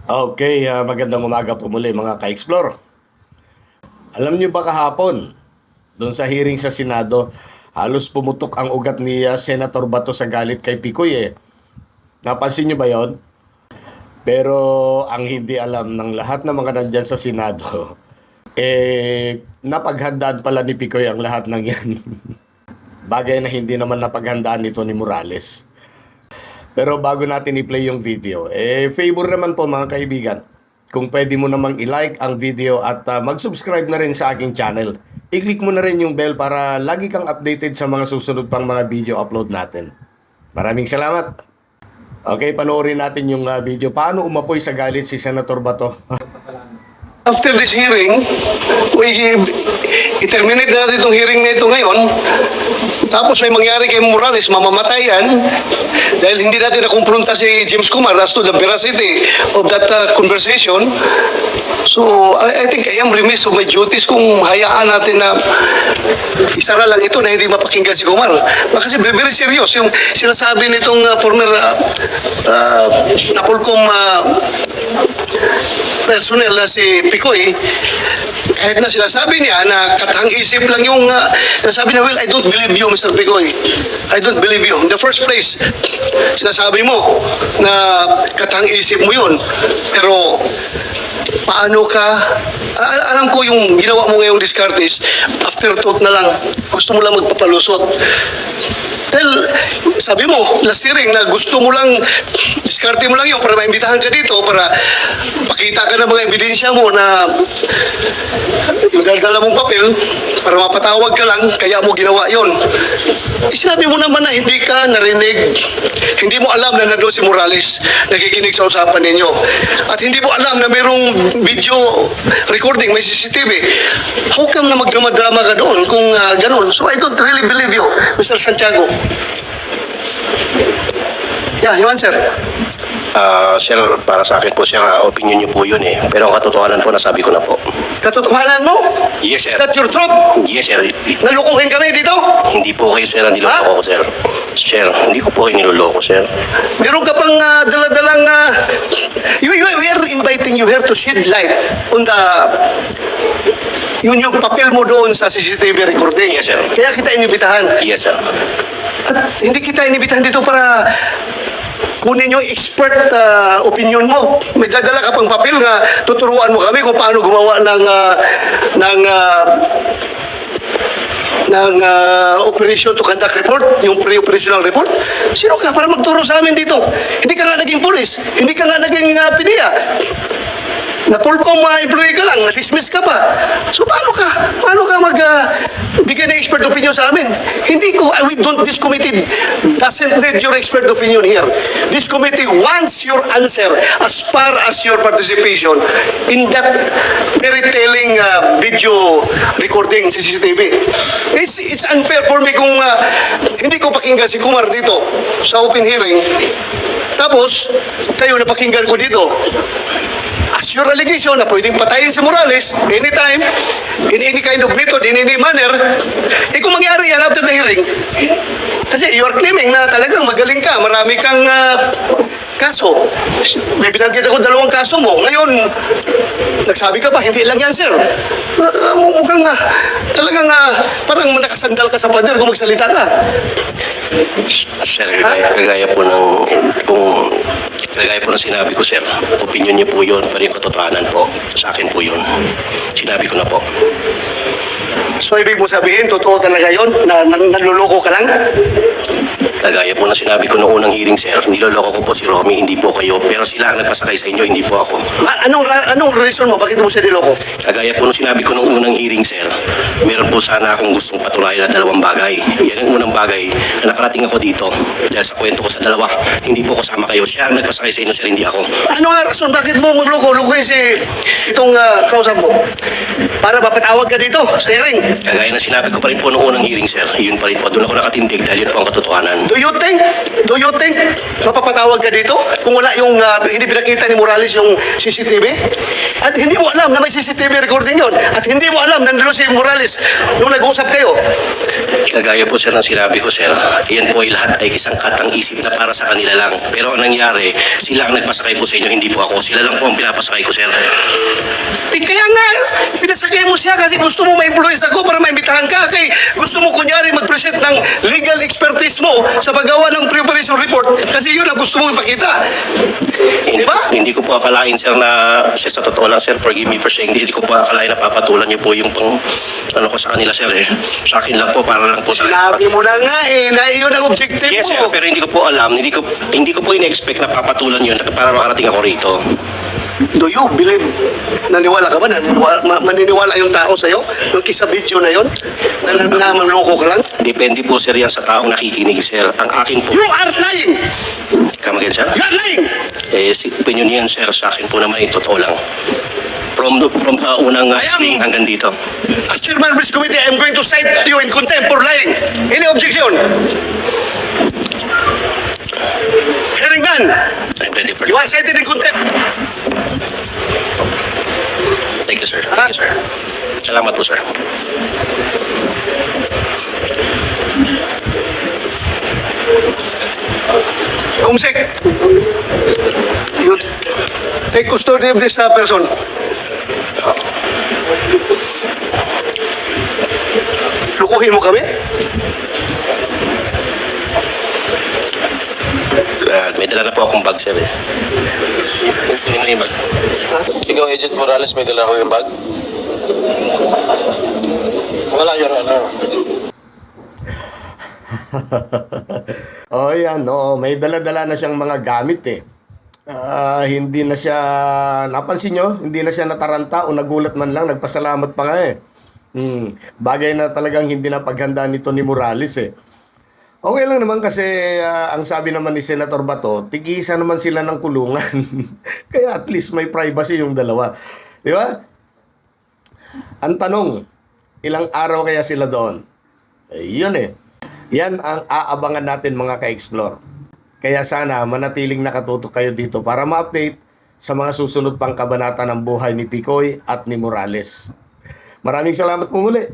Okay, magandang umaga po muli mga ka-explore. Alam niyo ba kahapon, doon sa hearing sa Senado, halos pumutok ang ugat ni Senator Bato sa galit kay Picoy eh. Napansin niyo ba yon? Pero ang hindi alam ng lahat ng mga nandyan sa Senado, napaghandaan pala ni Picoy ang lahat ng yan. Bagay na hindi naman napaghandaan nito ni Morales. Pero bago natin i-play yung video, favor naman po mga kaibigan, kung pwede mo namang i-like ang video at mag-subscribe na rin sa aking channel. I-click mo na rin yung bell para lagi kang updated sa mga susunod pang mga video upload natin. Maraming salamat. Okay, panoorin natin yung video. Paano umapoy sa galit si Senator Bato? After this hearing, i-terminate na natin itong hearing na ito ngayon. Tapos may mangyari kay Morales, mamamatayan dahil hindi natin nakumpronta si James Kumar as to the veracity of that conversation. So, I think I am remiss of my duties kung hayaan natin na isara lang ito na hindi mapakinggan si Kumar. Kasi very serious yung sinasabi nitong former Napolcom personnel na si Picoy, kahit na sinasabi niya na katang-isip lang yung sinasabi niya, well, I don't believe you, Mr. Picoy. I don't believe you. In the first place, sinasabi mo na katang-isip mo yun. Pero, paano ka, alam ko yung ginawa mo ngayong discartes, afterthought na lang, gusto mo lang magpapalusot. Dahil, sabi mo, last hearing na gusto mo lang, diskarte mo lang yun para maimbitahan ka dito, para pakita ka ng mga ebidensya mo na yung dala mong papel, para mapatawag ka lang, kaya mo ginawa yun. Sinabi mo naman na hindi ka narinig, hindi mo alam na nandoon si Morales, nakikinig sa usapan ninyo. At hindi mo alam na mayroong video recording, may CCTV. How come na magdrama-drama ka doon kung ganun? So I don't really believe you, Mr. Santiago. Yeah, you answer. Sir, para sa akin po, sir, opinion niyo po yun eh. Pero ang katotohanan po, nasabi ko na po. Katotohanan mo? Yes, sir. Is that your truth? Yes, sir. Nalukuhin kami dito? Hindi po kayo, sir, ang niloloko ko, sir. Sir, hindi ko po kayo niloloko, sir. Meron ka pang daladalang... we are inviting you here to shed light on the... Yung papel mo doon sa CCTV recording. Yes, sir. Kaya kita inibitahan. Yes, sir. At hindi kita inibitahan dito para kunin yung expert opinion mo. May dadala ka pang papel nga tuturuan mo kami kung paano gumawa ng operation to conduct report, yung pre-operational report. Sino ka para magturo sa amin dito? Hindi ka nga naging police, hindi ka nga naging PDEA. Na Polcom employee ka lang, na-dismiss ka pa. So paano ka bigyan ng expert opinion sa amin? This committee doesn't need your expert opinion here. This committee wants your answer as far as your participation in that very telling video recording sa CCTV. It's unfair for me kung hindi ko pakinggan si Kumar dito sa open hearing. Tapos, kayo napakinggan ko dito. As your allegation na pwedeng patayin si Morales anytime, in any kind of method, in any manner, kung mangyari yan after the hearing, kasi you are claiming na talagang magaling ka, marami kang kaso. May binanggit ako 2 kaso mo. Ngayon, nagsabi ka pa, hindi lang yan, sir. Mukhang talagang parang nakasandal ka sa pader kung magsalita ka. Sir, kagaya po ng sinabi ko, sir. Opinion niyo po yun, pero yung katotohanan po, sa akin po yun. Sinabi ko na po. So, ibig mo sabihin, totoo talaga yun? Na naluloko ka lang? Kagaya po na sinabi ko noong unang hearing, sir, niloloko ko po si Romy, hindi po kayo. Pero sila ang nagpasakay sa inyo, hindi po ako. Anong reason mo? Bakit mo siya niloko? Kagaya po nung sinabi ko noong unang hearing, sir, meron po sana akong gustong patunayan na 2 bagay. Yan ang unang bagay na nakarating ako dito. Dahil sa kwento ko sa 2, hindi po kasama kayo. Siya ang nagpasakay sa inyo, sir, hindi ako. Ano nga rason? Bakit mo magloko? Lukoy si itong kausap mo? Para mapatawag ka dito sa hearing? Kagaya na sinabi ko pa rin po noong unang hearing, sir, yun pa rin po. Doon ako nakatindig dahil yun po ang katotohanan. Do Do you think mapapatawag ka dito kung wala yung hindi pinakita ni Morales yung CCTV? At hindi mo alam na may CCTV recording yon. At hindi mo alam na nandun si Morales nung nag-usap kayo. Kagaya po sir ng sinabi ko sir, yan po ay lahat ay isang katang isip na para sa kanila lang. Pero ang nangyari, sila ang nagpasakay po sa inyo, hindi po ako. Sila lang po ang pinapasakay ko sir. Kaya nga, pinasakay mo siya kasi gusto mo ma-influence ako para maimbitahan ka. Kay gusto mo kunyari mag-present ng legal expertise mo sa paggawa ng preparation report kasi yun ang gusto mo ipakita. Di ba? Hindi ko po akalain sir na, siya sa totoo lang sir, forgive me for saying this, hindi ko po akalain na papatulan niyo po yung pang, ano ko sa kanila sir eh. Sa akin lang po, para lang po sa... Sinabi mo na nga na yun ang objective Yes sir, mo. pero hindi ko po alam, hindi ko po in-expect na papatulan yun para makarating ako rito. Do you believe? Naniwala ka ba? Maniniwala yung tao sa'yo? Yung kisa video na yun? Na manloko ka lang? Depende po sir yan sa taong nakikinig sir. Ang akin po... You are lying! Come again sir? You are lying! Opinion yan sir, sa akin po naman yung totoo lang. From unang hearing hanggang dito. As chairman of this committee, I am going to cite you in contempt for lying. Any objection? Hearing none. I'm ready for You are cited in contempt. Thank you sir. Thank you sir. Salamat po sir. Kumsik, you take custody of this person. Lukuhin mo kami? May dala na po akong bag sir eh. Kunin mo na yung bag. Ikaw, Agent Morales, may dala ko yung bag? Wala, Your Honor. Oh, yan, no. May dala-dala na siyang mga gamit eh. Hindi na siya, napansin nyo, hindi na siya nataranta o nagulat man lang, nagpasalamat pa nga eh. Bagay na talagang hindi na paghanda nito ni Morales eh. Okay lang naman kasi ang sabi naman ni Senator Bato, tig-isa naman sila ng kulungan. Kaya at least may privacy yung dalawa. Di ba? Ang tanong, ilang araw kaya sila doon? Yun eh. Yan ang aabangan natin mga ka-explore. Kaya sana manatiling nakatutok kayo dito para ma-update sa mga susunod pang kabanata ng buhay ni Picoy at ni Morales. Maraming salamat po muli.